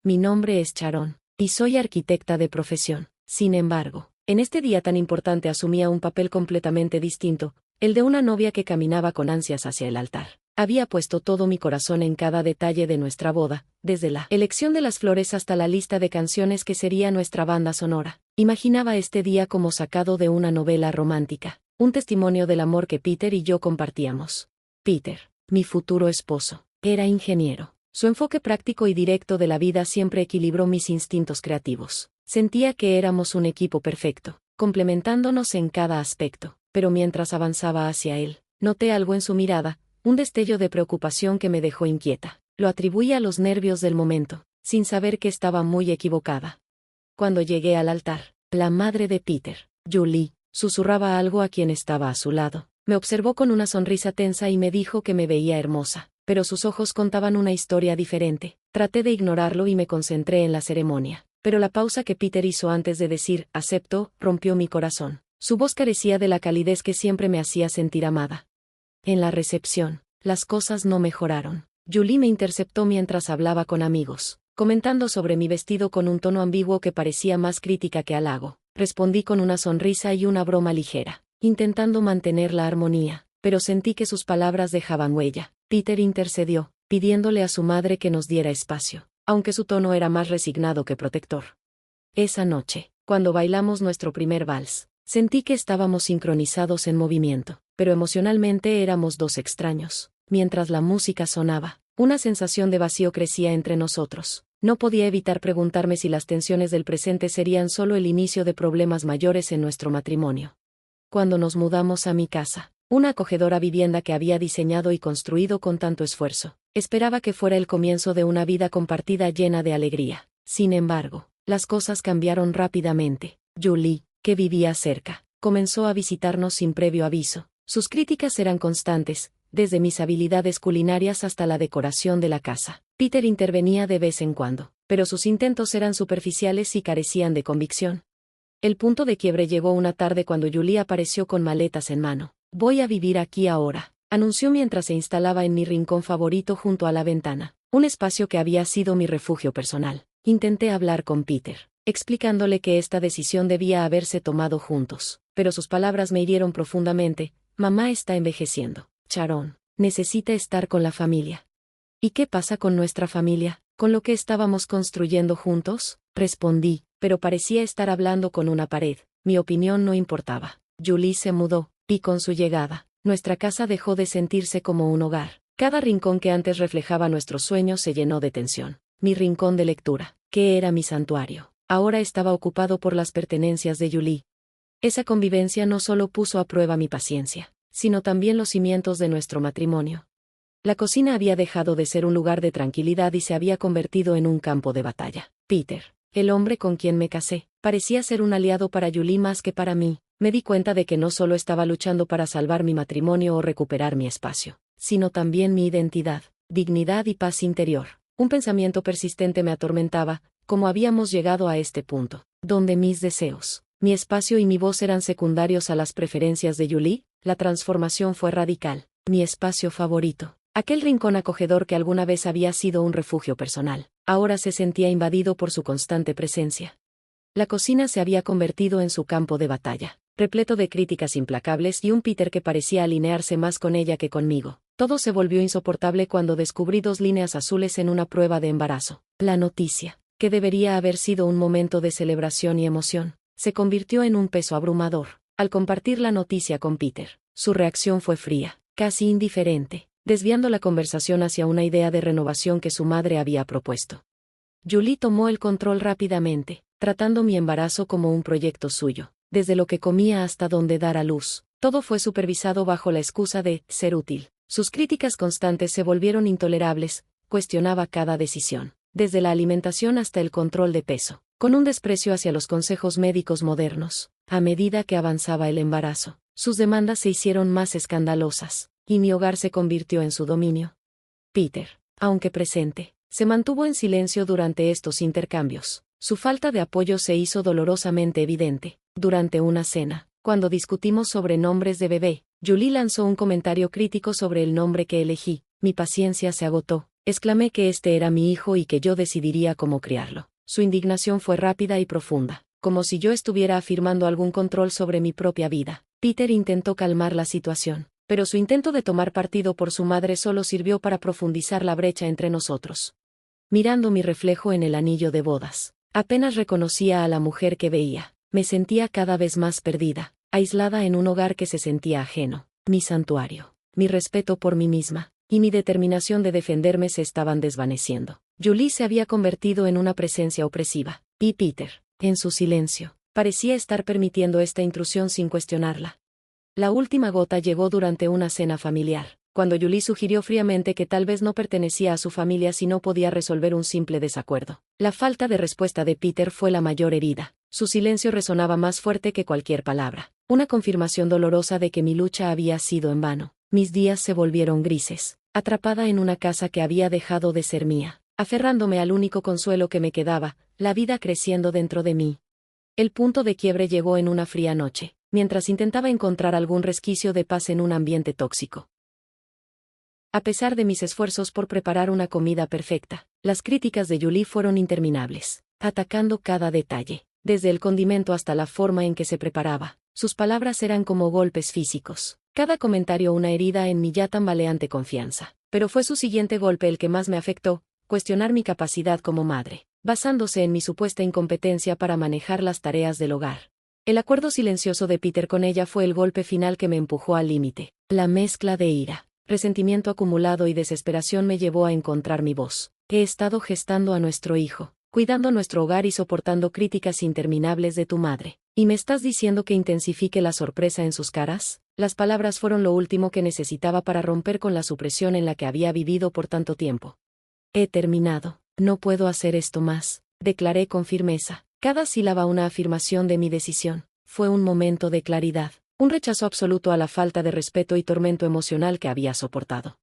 mi nombre es Sharon, y soy arquitecta de profesión. Sin embargo, en este día tan importante asumía un papel completamente distinto, el de una novia que caminaba con ansias hacia el altar. Había puesto todo mi corazón en cada detalle de nuestra boda, desde la elección de las flores hasta la lista de canciones que sería nuestra banda sonora. Imaginaba este día como sacado de una novela romántica, un testimonio del amor que Peter y yo compartíamos. Peter, mi futuro esposo, era ingeniero. Su enfoque práctico y directo de la vida siempre equilibró mis instintos creativos. Sentía que éramos un equipo perfecto, complementándonos en cada aspecto, pero mientras avanzaba hacia él, noté algo en su mirada, un destello de preocupación que me dejó inquieta. Lo atribuí a los nervios del momento, sin saber que estaba muy equivocada. Cuando llegué al altar, la madre de Peter, Julie, susurraba algo a quien estaba a su lado. Me observó con una sonrisa tensa y me dijo que me veía hermosa, pero sus ojos contaban una historia diferente. Traté de ignorarlo y me concentré en la ceremonia, pero la pausa que Peter hizo antes de decir «acepto» rompió mi corazón. Su voz carecía de la calidez que siempre me hacía sentir amada. En la recepción, las cosas no mejoraron. Julie me interceptó mientras hablaba con amigos, comentando sobre mi vestido con un tono ambiguo que parecía más crítica que halago. Respondí con una sonrisa y una broma ligera, intentando mantener la armonía, pero sentí que sus palabras dejaban huella. Peter intercedió, pidiéndole a su madre que nos diera espacio, aunque su tono era más resignado que protector. Esa noche, cuando bailamos nuestro primer vals, sentí que estábamos sincronizados en movimiento, pero emocionalmente éramos dos extraños. Mientras la música sonaba, una sensación de vacío crecía entre nosotros. No podía evitar preguntarme si las tensiones del presente serían solo el inicio de problemas mayores en nuestro matrimonio. Cuando nos mudamos a mi casa, una acogedora vivienda que había diseñado y construido con tanto esfuerzo, esperaba que fuera el comienzo de una vida compartida llena de alegría. Sin embargo, las cosas cambiaron rápidamente. Julie, que vivía cerca, comenzó a visitarnos sin previo aviso. Sus críticas eran constantes, desde mis habilidades culinarias hasta la decoración de la casa. Peter intervenía de vez en cuando, pero sus intentos eran superficiales y carecían de convicción. El punto de quiebre llegó una tarde cuando Julie apareció con maletas en mano. «Voy a vivir aquí ahora», anunció mientras se instalaba en mi rincón favorito junto a la ventana, un espacio que había sido mi refugio personal. Intenté hablar con Peter, explicándole que esta decisión debía haberse tomado juntos, pero sus palabras me hirieron profundamente. «Mamá está envejeciendo. Sharon, necesita estar con la familia». «¿Y qué pasa con nuestra familia? ¿Con lo que estábamos construyendo juntos?», respondí, pero parecía estar hablando con una pared. Mi opinión no importaba. Julie se mudó, y con su llegada, nuestra casa dejó de sentirse como un hogar. Cada rincón que antes reflejaba nuestros sueños se llenó de tensión. Mi rincón de lectura, que era mi santuario, ahora estaba ocupado por las pertenencias de Julie. Esa convivencia no solo puso a prueba mi paciencia, sino también los cimientos de nuestro matrimonio. La cocina había dejado de ser un lugar de tranquilidad y se había convertido en un campo de batalla. Peter, el hombre con quien me casé, parecía ser un aliado para Julie más que para mí. Me di cuenta de que no solo estaba luchando para salvar mi matrimonio o recuperar mi espacio, sino también mi identidad, dignidad y paz interior. Un pensamiento persistente me atormentaba: ¿cómo habíamos llegado a este punto, donde mis deseos, mi espacio y mi voz eran secundarios a las preferencias de Julie? La transformación fue radical. Mi espacio favorito, aquel rincón acogedor que alguna vez había sido un refugio personal, ahora se sentía invadido por su constante presencia. La cocina se había convertido en su campo de batalla, repleto de críticas implacables y un Peter que parecía alinearse más con ella que conmigo. Todo se volvió insoportable cuando descubrí 2 líneas azules en una prueba de embarazo. La noticia, que debería haber sido un momento de celebración y emoción, se convirtió en un peso abrumador. Al compartir la noticia con Peter, su reacción fue fría, casi indiferente, desviando la conversación hacia una idea de renovación que su madre había propuesto. Julie tomó el control rápidamente, tratando mi embarazo como un proyecto suyo. Desde lo que comía hasta dónde dar a luz, todo fue supervisado bajo la excusa de ser útil. Sus críticas constantes se volvieron intolerables. Cuestionaba cada decisión, desde la alimentación hasta el control de peso, con un desprecio hacia los consejos médicos modernos. A medida que avanzaba el embarazo, sus demandas se hicieron más escandalosas, y mi hogar se convirtió en su dominio. Peter, aunque presente, se mantuvo en silencio durante estos intercambios. Su falta de apoyo se hizo dolorosamente evidente. Durante una cena, cuando discutimos sobre nombres de bebé, Julie lanzó un comentario crítico sobre el nombre que elegí. Mi paciencia se agotó. Exclamé que este era mi hijo y que yo decidiría cómo criarlo. Su indignación fue rápida y profunda, como si yo estuviera afirmando algún control sobre mi propia vida. Peter intentó calmar la situación, pero su intento de tomar partido por su madre solo sirvió para profundizar la brecha entre nosotros. Mirando mi reflejo en el anillo de bodas, apenas reconocía a la mujer que veía. Me sentía cada vez más perdida, aislada en un hogar que se sentía ajeno. Mi santuario, mi respeto por mí misma, y mi determinación de defenderme se estaban desvaneciendo. Julie se había convertido en una presencia opresiva, y Peter, en su silencio, parecía estar permitiendo esta intrusión sin cuestionarla. La última gota llegó durante una cena familiar, cuando Julie sugirió fríamente que tal vez no pertenecía a su familia si no podía resolver un simple desacuerdo. La falta de respuesta de Peter fue la mayor herida. Su silencio resonaba más fuerte que cualquier palabra, una confirmación dolorosa de que mi lucha había sido en vano. Mis días se volvieron grises, atrapada en una casa que había dejado de ser mía, aferrándome al único consuelo que me quedaba, la vida creciendo dentro de mí. El punto de quiebre llegó en una fría noche, mientras intentaba encontrar algún resquicio de paz en un ambiente tóxico. A pesar de mis esfuerzos por preparar una comida perfecta, las críticas de Julie fueron interminables, atacando cada detalle, desde el condimento hasta la forma en que se preparaba. Sus palabras eran como golpes físicos, cada comentario una herida en mi ya tambaleante confianza. Pero fue su siguiente golpe el que más me afectó, cuestionar mi capacidad como madre, basándose en mi supuesta incompetencia para manejar las tareas del hogar. El acuerdo silencioso de Peter con ella fue el golpe final que me empujó al límite. La mezcla de ira, resentimiento acumulado y desesperación me llevó a encontrar mi voz. He estado gestando a nuestro hijo, cuidando nuestro hogar y soportando críticas interminables de tu madre. ¿Y me estás diciendo que intensifique la sorpresa en sus caras? Las palabras fueron lo último que necesitaba para romper con la supresión en la que había vivido por tanto tiempo. He terminado, no puedo hacer esto más, declaré con firmeza, cada sílaba una afirmación de mi decisión. Fue un momento de claridad, un rechazo absoluto a la falta de respeto y tormento emocional que había soportado.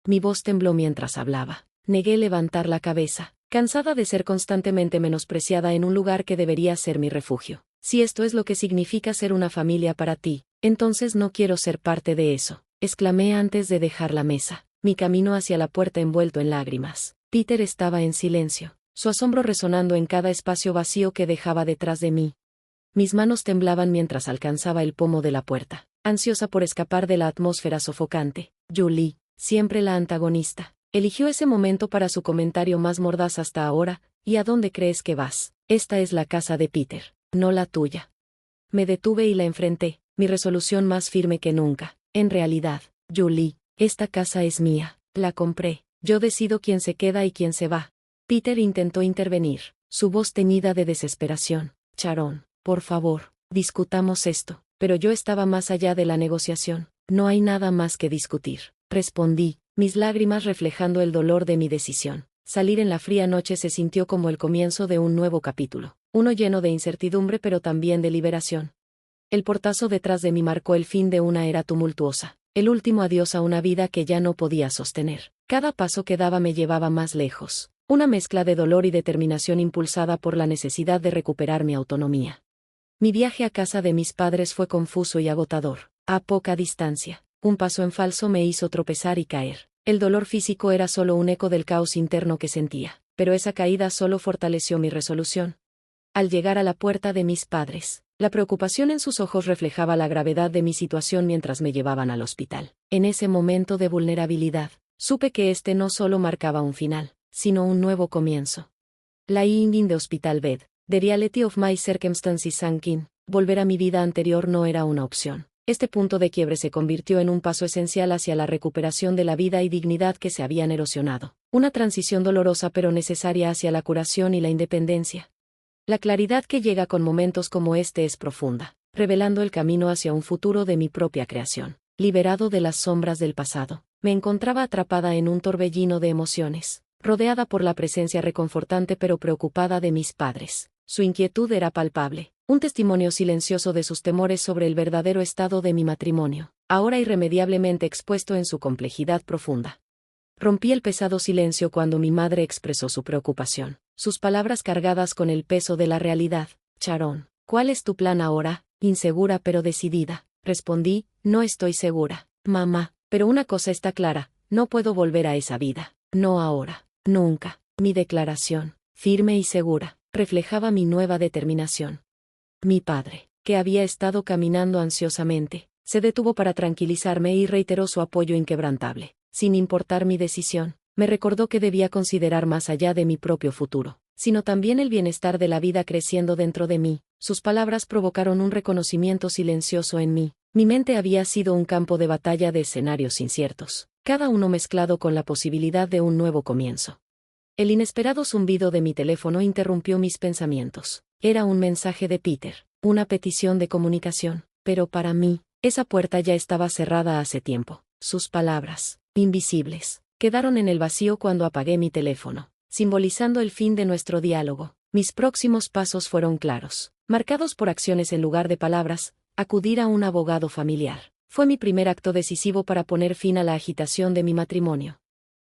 Mi voz tembló mientras hablaba. Negué levantar la cabeza, cansada de ser constantemente menospreciada en un lugar que debería ser mi refugio. Si esto es lo que significa ser una familia para ti, entonces no quiero ser parte de eso, exclamé antes de dejar la mesa, mi camino hacia la puerta envuelto en lágrimas. Peter estaba en silencio, su asombro resonando en cada espacio vacío que dejaba detrás de mí. Mis manos temblaban mientras alcanzaba el pomo de la puerta, ansiosa por escapar de la atmósfera sofocante. Julie, siempre la antagonista, eligió ese momento para su comentario más mordaz hasta ahora. ¿Y a dónde crees que vas? Esta es la casa de Peter, no la tuya. Me detuve y la enfrenté, mi resolución más firme que nunca. En realidad, Julie, esta casa es mía, la compré, yo decido quién se queda y quién se va. Peter intentó intervenir, su voz teñida de desesperación. Sharon, por favor, discutamos esto. Pero yo estaba más allá de la negociación. No hay nada más que discutir, respondí, mis lágrimas reflejando el dolor de mi decisión. Salir en la fría noche se sintió como el comienzo de un nuevo capítulo, uno lleno de incertidumbre pero también de liberación. El portazo detrás de mí marcó el fin de una era tumultuosa, el último adiós a una vida que ya no podía sostener. Cada paso que daba me llevaba más lejos, una mezcla de dolor y determinación impulsada por la necesidad de recuperar mi autonomía. Mi viaje a casa de mis padres fue confuso y agotador. A poca distancia, un paso en falso me hizo tropezar y caer. El dolor físico era solo un eco del caos interno que sentía, pero esa caída solo fortaleció mi resolución. Al llegar a la puerta de mis padres, la preocupación en sus ojos reflejaba la gravedad de mi situación mientras me llevaban al hospital. En ese momento de vulnerabilidad, supe que este no solo marcaba un final, sino un nuevo comienzo. La ending de Hospital Bed. The reality of my circumstances sank in. Volver a mi vida anterior no era una opción. Este punto de quiebre se convirtió en un paso esencial hacia la recuperación de la vida y dignidad que se habían erosionado. Una transición dolorosa pero necesaria hacia la curación y la independencia. La claridad que llega con momentos como este es profunda, revelando el camino hacia un futuro de mi propia creación. Liberado de las sombras del pasado, me encontraba atrapada en un torbellino de emociones, rodeada por la presencia reconfortante pero preocupada de mis padres. Su inquietud era palpable, un testimonio silencioso de sus temores sobre el verdadero estado de mi matrimonio, ahora irremediablemente expuesto en su complejidad profunda. Rompí el pesado silencio cuando mi madre expresó su preocupación, sus palabras cargadas con el peso de la realidad. Sharon, ¿cuál es tu plan ahora? Insegura pero decidida, respondí, no estoy segura, mamá, pero una cosa está clara, no puedo volver a esa vida. No ahora, nunca. Mi declaración, firme y segura, reflejaba mi nueva determinación. Mi padre, que había estado caminando ansiosamente, se detuvo para tranquilizarme y reiteró su apoyo inquebrantable. Sin importar mi decisión, me recordó que debía considerar más allá de mi propio futuro, sino también el bienestar de la vida creciendo dentro de mí. Sus palabras provocaron un reconocimiento silencioso en mí. Mi mente había sido un campo de batalla de escenarios inciertos, cada uno mezclado con la posibilidad de un nuevo comienzo. El inesperado zumbido de mi teléfono interrumpió mis pensamientos. Era un mensaje de Peter, una petición de comunicación, pero para mí, esa puerta ya estaba cerrada hace tiempo. Sus palabras, invisibles, quedaron en el vacío cuando apagué mi teléfono, simbolizando el fin de nuestro diálogo. Mis próximos pasos fueron claros, marcados por acciones en lugar de palabras. Acudir a un abogado familiar fue mi primer acto decisivo para poner fin a la agitación de mi matrimonio.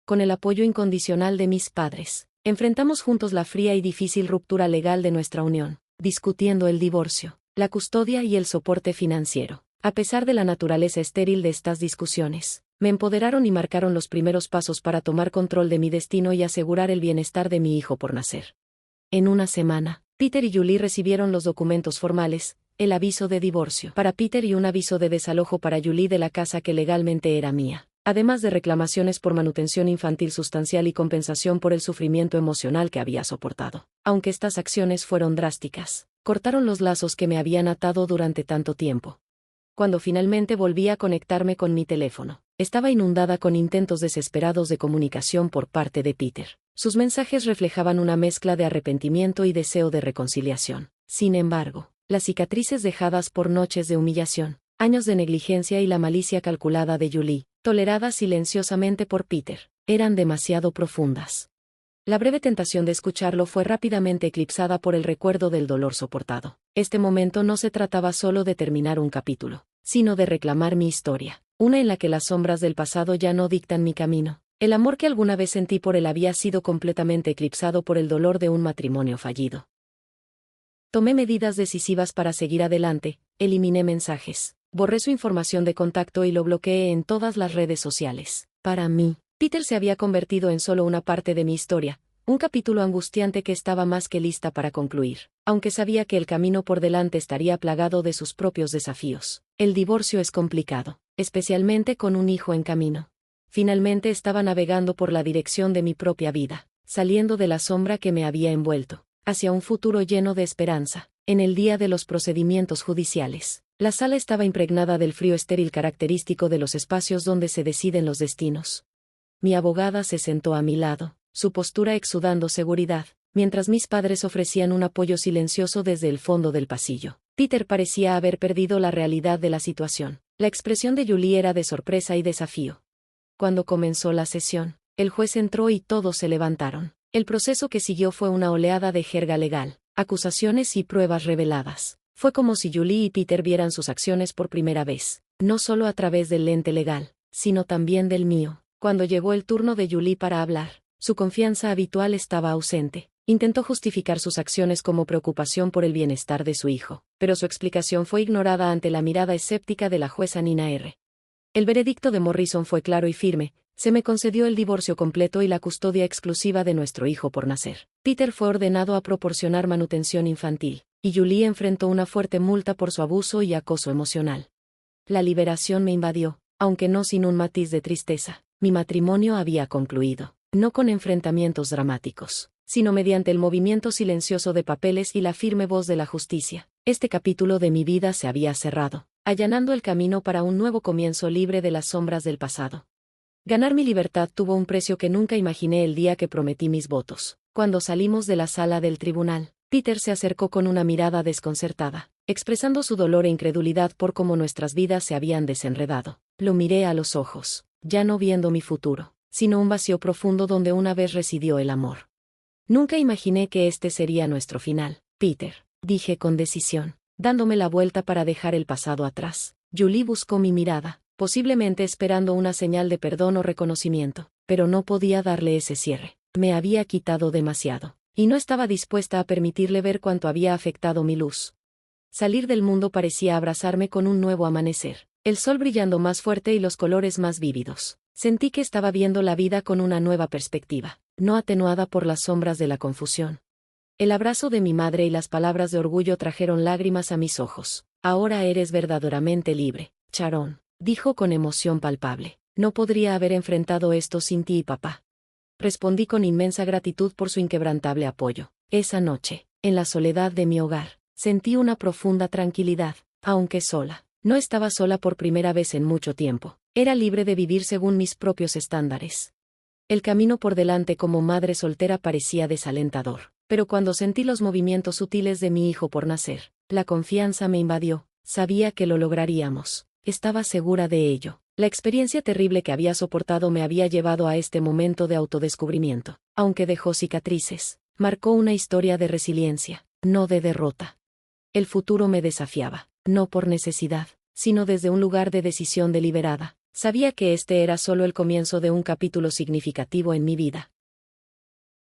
Con el apoyo incondicional de mis padres, enfrentamos juntos la fría y difícil ruptura legal de nuestra unión, discutiendo el divorcio, la custodia y el soporte financiero. A pesar de la naturaleza estéril de estas discusiones, me empoderaron y marcaron los primeros pasos para tomar control de mi destino y asegurar el bienestar de mi hijo por nacer. En una semana, Peter y Julie recibieron los documentos formales, el aviso de divorcio para Peter y un aviso de desalojo para Julie de la casa que legalmente era mía, además de reclamaciones por manutención infantil sustancial y compensación por el sufrimiento emocional que había soportado. Aunque estas acciones fueron drásticas, cortaron los lazos que me habían atado durante tanto tiempo. Cuando finalmente volví a conectarme con mi teléfono, estaba inundada con intentos desesperados de comunicación por parte de Peter. Sus mensajes reflejaban una mezcla de arrepentimiento y deseo de reconciliación. Sin embargo, las cicatrices dejadas por noches de humillación, años de negligencia y la malicia calculada de Julie, toleradas silenciosamente por Peter, eran demasiado profundas. La breve tentación de escucharlo fue rápidamente eclipsada por el recuerdo del dolor soportado. Este momento no se trataba solo de terminar un capítulo, sino de reclamar mi historia, una en la que las sombras del pasado ya no dictan mi camino. El amor que alguna vez sentí por él había sido completamente eclipsado por el dolor de un matrimonio fallido. Tomé medidas decisivas para seguir adelante, eliminé mensajes, borré su información de contacto y lo bloqueé en todas las redes sociales. Para mí, Peter se había convertido en solo una parte de mi historia, un capítulo angustiante que estaba más que lista para concluir, aunque sabía que el camino por delante estaría plagado de sus propios desafíos. El divorcio es complicado, especialmente con un hijo en camino. Finalmente estaba navegando por la dirección de mi propia vida, saliendo de la sombra que me había envuelto, hacia un futuro lleno de esperanza. En el día de los procedimientos judiciales, la sala estaba impregnada del frío estéril característico de los espacios donde se deciden los destinos. Mi abogada se sentó a mi lado, su postura exudando seguridad, mientras mis padres ofrecían un apoyo silencioso desde el fondo del pasillo. Peter parecía haber perdido la realidad de la situación. La expresión de Julie era de sorpresa y desafío. Cuando comenzó la sesión, el juez entró y todos se levantaron. El proceso que siguió fue una oleada de jerga legal, acusaciones y pruebas reveladas. Fue como si Julie y Peter vieran sus acciones por primera vez, no solo a través del lente legal, sino también del mío. Cuando llegó el turno de Julie para hablar, su confianza habitual estaba ausente. Intentó justificar sus acciones como preocupación por el bienestar de su hijo, pero su explicación fue ignorada ante la mirada escéptica de la jueza Nina R. El veredicto de Morrison fue claro y firme: se me concedió el divorcio completo y la custodia exclusiva de nuestro hijo por nacer. Peter fue ordenado a proporcionar manutención infantil, y Julie enfrentó una fuerte multa por su abuso y acoso emocional. La liberación me invadió, aunque no sin un matiz de tristeza. Mi matrimonio había concluido, no con enfrentamientos dramáticos, sino mediante el movimiento silencioso de papeles y la firme voz de la justicia. Este capítulo de mi vida se había cerrado, allanando el camino para un nuevo comienzo libre de las sombras del pasado. Ganar mi libertad tuvo un precio que nunca imaginé el día que prometí mis votos. Cuando salimos de la sala del tribunal, Peter se acercó con una mirada desconcertada, expresando su dolor e incredulidad por cómo nuestras vidas se habían desenredado. Lo miré a los ojos, ya no viendo mi futuro, sino un vacío profundo donde una vez residió el amor. Nunca imaginé que este sería nuestro final, Peter, dije con decisión, dándome la vuelta para dejar el pasado atrás. Julie buscó mi mirada, posiblemente esperando una señal de perdón o reconocimiento, pero no podía darle ese cierre. Me había quitado demasiado, y no estaba dispuesta a permitirle ver cuánto había afectado mi luz. Salir del mundo parecía abrazarme con un nuevo amanecer, el sol brillando más fuerte y los colores más vívidos. Sentí que estaba viendo la vida con una nueva perspectiva, no atenuada por las sombras de la confusión. El abrazo de mi madre y las palabras de orgullo trajeron lágrimas a mis ojos. Ahora eres verdaderamente libre, Sharon, dijo con emoción palpable. No podría haber enfrentado esto sin ti, papá. Respondí con inmensa gratitud por su inquebrantable apoyo. Esa noche, en la soledad de mi hogar, sentí una profunda tranquilidad, aunque sola. No estaba sola por primera vez en mucho tiempo. Era libre de vivir según mis propios estándares. El camino por delante como madre soltera parecía desalentador, pero cuando sentí los movimientos sutiles de mi hijo por nacer, la confianza me invadió. Sabía que lo lograríamos. Estaba segura de ello. La experiencia terrible que había soportado me había llevado a este momento de autodescubrimiento. Aunque dejó cicatrices, marcó una historia de resiliencia, no de derrota. El futuro me desafiaba, no por necesidad, sino desde un lugar de decisión deliberada. Sabía que este era solo el comienzo de un capítulo significativo en mi vida.